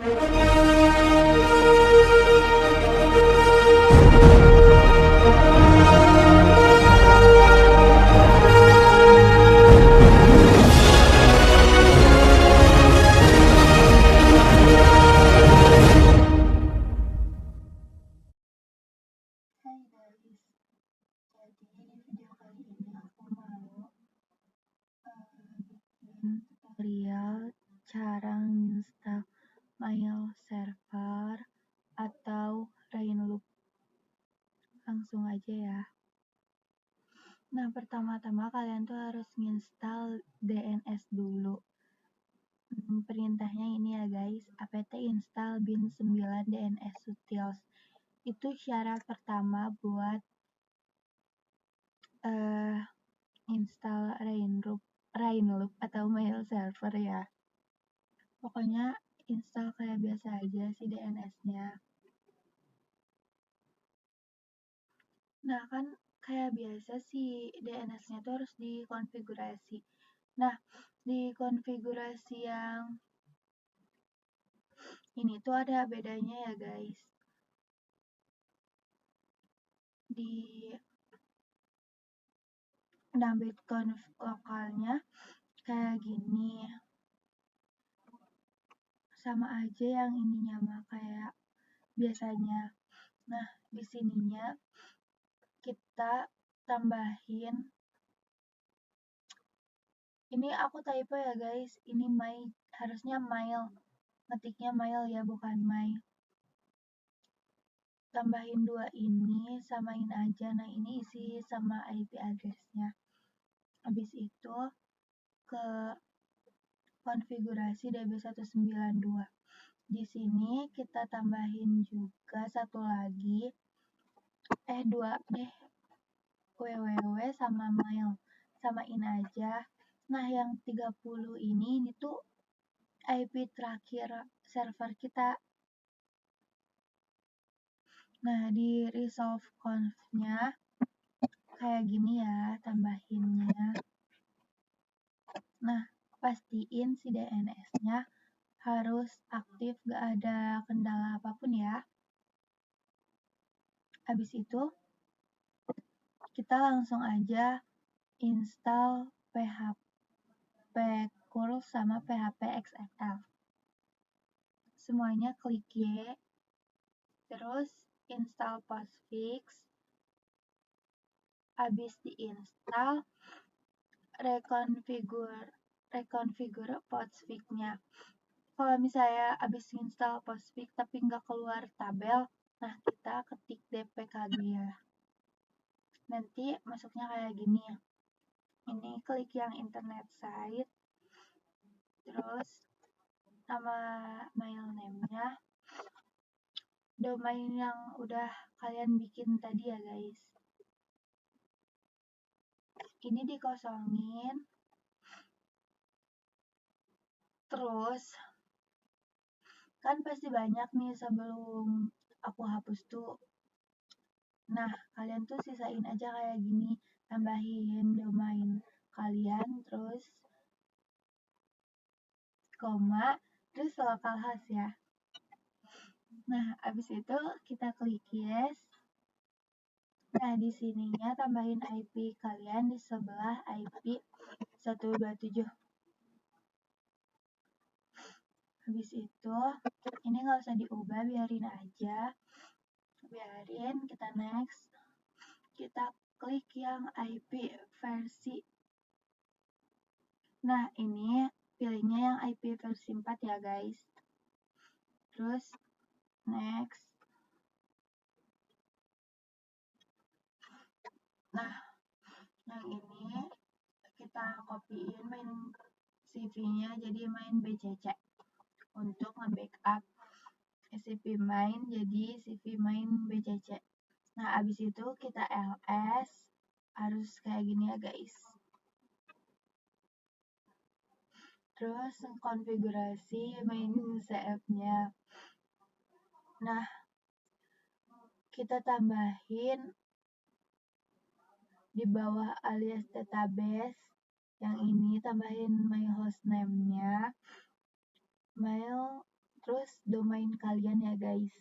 Hai guys, jadi di video kali ini aku mau bikin tutorial cara install mail server atau Rainloop. Langsung aja ya. Nah, pertama-tama kalian tuh harus install DNS dulu. Perintahnya ini ya guys, apt install bin9 DNS utils. Itu syarat pertama buat install Rainloop atau mail server ya. Pokoknya install kayak biasa aja sih DNS-nya. Nah, kan kayak biasa sih DNS-nya tuh harus dikonfigurasi. Nah, di konfigurasi yang ini tuh ada bedanya ya guys. Di bitconf lokalnya kayak gini. Sama aja yang ininya mah kayak biasanya. Nah, di sininya kita tambahin, ini aku typo ya guys, ini harusnya mail, ngetiknya mail ya bukan my. Tambahin 2 ini, samain aja. Nah, ini isi sama IP address-nya. Habis itu ke konfigurasi DB192. Di sini kita tambahin juga satu lagi, dua deh, www sama mail. Samain aja. Nah, yang 30 ini tuh IP terakhir server kita. Nah, di resolve conf-nya kayak gini ya tambahinnya. Nah, pastiin si DNS-nya harus aktif, gak ada kendala apapun ya. Habis itu kita langsung aja install PHP curl sama PHP XML. Semuanya klik Y, terus install postfix. Habis diinstal, reconfigure postfix-nya. Kalau misalnya habis install postfix tapi nggak keluar tabel, nah kita ketik dpkg ya. Nanti masuknya kayak gini. Ini klik yang internet site, terus nama mail name-nya, domain yang udah kalian bikin tadi ya guys. Ini dikosongin, terus kan pasti banyak nih sebelum aku hapus tuh. Nah, kalian tuh sisain aja kayak gini, tambahin domain kalian, terus koma, terus localhost ya. Nah, abis itu kita klik yes. Nah, di sininya tambahin IP kalian di sebelah IP 127. Habis itu, ini nggak usah diubah, biarin aja. Biarin, kita next. Kita klik yang IP versi. Nah, ini pilihnya yang IP versi 4 ya guys. Terus next. Nah, yang ini kita copyin main CV-nya jadi main BCC untuk nge-backup CV main jadi CV main BCC. Nah, abis itu kita ls, harus kayak gini ya guys. Terus konfigurasi main CF-nya. Nah, kita tambahin di bawah alias database yang ini, tambahin my hostname-nya mail terus domain kalian ya guys.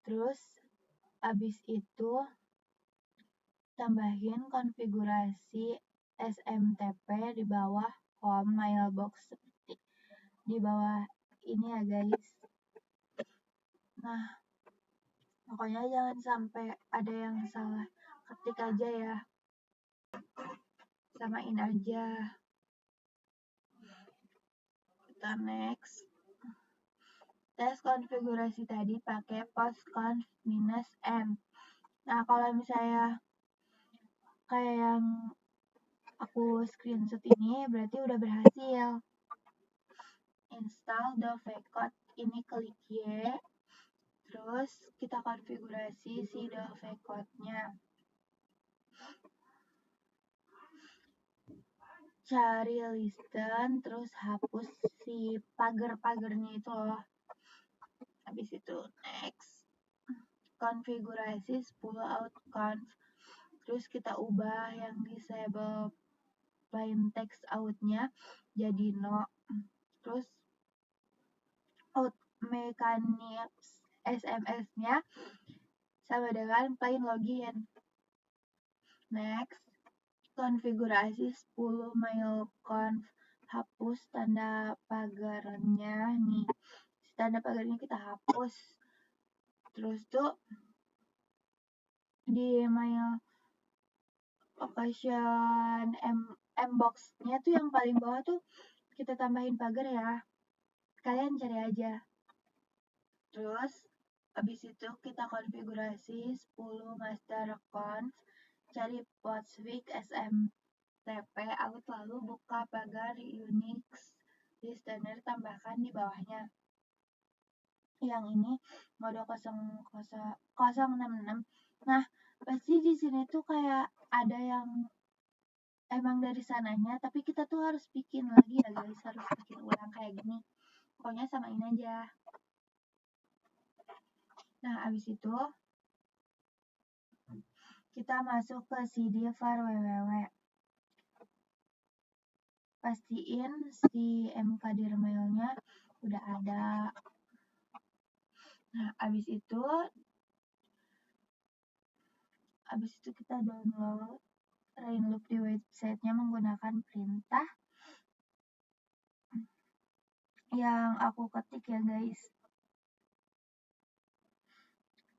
Terus abis itu tambahin konfigurasi SMTP di bawah home mailbox seperti di bawah ini ya guys. Nah, pokoknya jangan sampai ada yang salah ketik aja ya. Samain aja. Kita next. Tes konfigurasi tadi pakai postconf -n. Nah, kalau misalnya kayak yang aku screenshot ini berarti udah berhasil. Install dovecot, ini klik Y. Terus kita konfigurasi si dovecotnya. Cari listen, terus hapus si pagar-pagarnya itu loh. Habis itu next. Konfigurasi 10 outconf. Terus kita ubah yang disable plain text outnya jadi no. Terus out mechanics SMS-nya sama dengan plain login. Next, konfigurasi 10 mailconf, hapus tanda pagarnya nih. Tanda pagarnya kita hapus. Terus tuh di mail occasion mbox-nya tuh yang paling bawah tuh kita tambahin pagar ya. Kalian cari aja. Terus habis itu kita konfigurasi 10 master conf, cari Postfix SMTP out, lalu buka pagar Unix listener, tambahkan di bawahnya. Yang ini mode 066. Nah, pasti di sini tuh kayak ada yang emang dari sananya, tapi kita tuh harus bikin lagi ya guys, harus bikin ulang kayak gini. Pokoknya samain aja. Nah, abis itu kita masuk ke CD var www. Pastiin si mkdir mailnya udah ada. Nah, abis itu kita download Rainloop di websitenya menggunakan perintah yang aku ketik ya guys.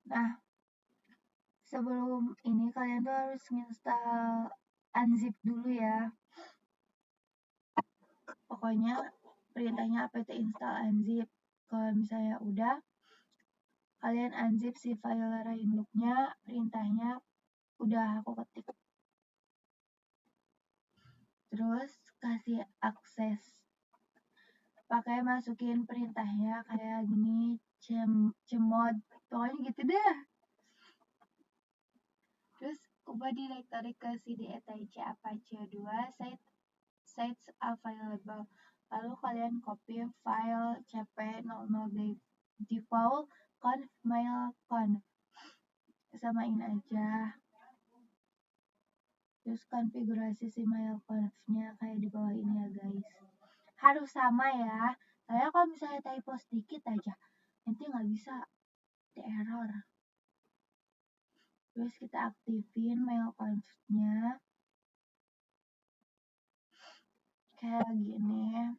Nah, sebelum ini kalian tuh harus install unzip dulu ya. Pokoknya perintahnya apt install unzip. Kalau misalnya udah, kalian unzip si file Rainloop-nya, perintahnya udah aku ketik. Terus kasih akses. Pakai masukin perintahnya kayak gini, cmod, pokoknya gitu deh. Terus ubah directory ke cd etc apache 2 sites available. Lalu kalian copy file cp00 default conf mail conf. Samain aja. Terus konfigurasi si mail conf-nya kayak di bawah ini ya guys. Harus sama ya. Soalnya kalau misalnya typo sedikit aja, nanti nggak bisa, di error. Terus kita aktifin mail conf-nya kayak gini.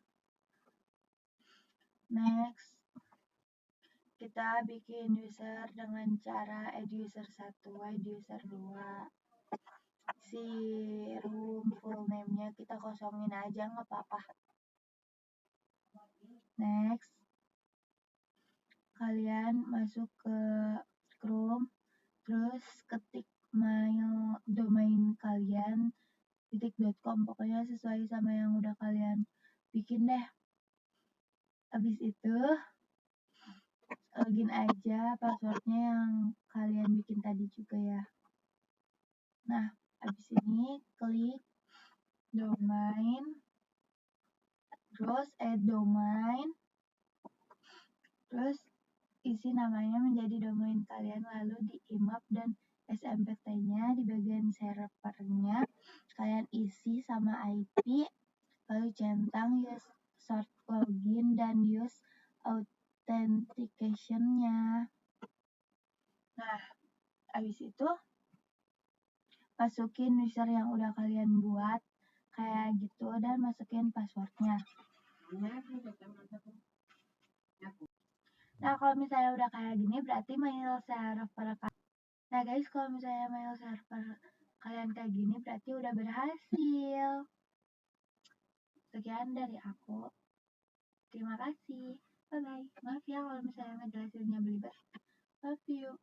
Next, kita bikin user dengan cara add user 1, add user 2. Si room full name-nya kita kosongin aja, nggak apa-apa. Next, kalian masuk ke Chrome, terus ketik mail domain kalian .com, pokoknya sesuai sama yang udah kalian bikin deh. Habis itu login aja passwordnya yang kalian bikin tadi juga ya. Nah, habis ini klik domain, terus add domain, terus isi namanya menjadi domain kalian, lalu di IMAP dan SMPT-nya di bagian servernya kalian isi sama IP, lalu centang use short login dan use authentication-nya. Nah, abis itu masukin user yang udah kalian buat kayak gitu dan masukin passwordnya. Nah, kalau misalnya udah kayak gini berarti mail server. Nah guys, kalau misalnya mail server kalian kayak gini berarti udah berhasil. Sekian dari aku. Terima kasih. Bye bye. Maaf ya kalau misalnya ngejelasinnya belibet. Love you.